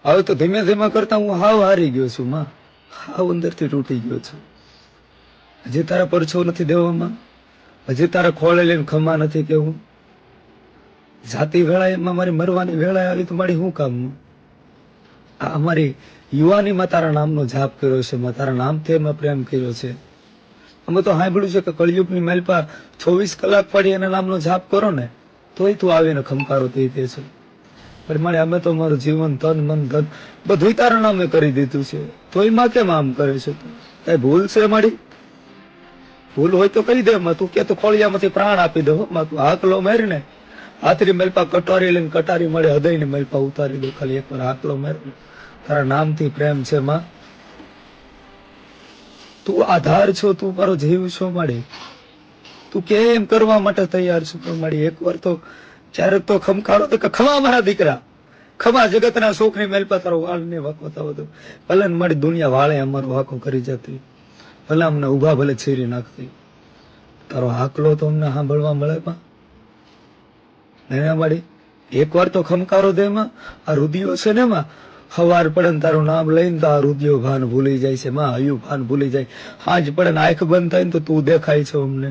હવે તો ધીમે ધીમે કરતા હું હાવ હારી ગયો છું માં, હાવ અંદરથી તૂટી ગયો છું. હજી તારા પરછો નથી દેવામાં, હજી તારા ખોળે લઈને ખમા નથી કેવું. જાતિ વેળાએમાં મારી મરવાની વેળા આવી તો મારી શું કામનું? આ અમારી યુવાનીમાં તારા નામનો જાપ કર્યો છે, તારા નામથી અમે પ્રેમ કર્યો છે. અમે તો સાંભળ્યું છે કે કળિયુગની મેલપા 24 કલાક પડી એના નામનો જાપ કરો ને તોય તું આવીને ખમકારો દઈ દે છે. પણ મારે અમે તો મારું જીવન તન મન ધન બધું તારા નામે કરી દીધું છે, તોય માં કેમ આમ કરે છે? કઈ ભૂલ છે મારી? ભૂલ હોય તો કહી દે માં. તું કે તો ખોળિયામાંથી પ્રાણ આપી દો માં. તું હાકલો મારી ને હાથરી મેલપા કટારી લઈને કટારી મળે હૃદયની મેલપા ઉતારી દો. ખાલી એકવાર હાકલો મારી. તારા નામથી પ્રેમ છે માં. તું આધાર છો, તું મારો જીવ છો માડી. તું કેમ કરવા માટે તૈયાર છું પણ માડી? એકવાર તો ક્યારેક તો ખમકારો તો કે ખમા મારા દીકરા, ખમા જગતના શોખની મેલપા તારો વાળ ને વાકો થવો તો ભલે ને મારી દુનિયા વાળે અમારો વાકો કરી જતી, ભલે અમને ઉભા ભલે છેરી નાખતી, તારો હાકલો તો અમને સાંભળવા મળે પણ માડી. એકવાર તો ખમકારો દે માં. આ રુદિયો છે ને માં, સવાર પડે ને તારું નામ લઈને તો આ રુદિયો ભાન ભૂલી જાય છે માં, હયું ભાન ભૂલી જાય. સાંજ પડે ને આંખ બંધ થાય ને તો તું દેખાય છે અમને.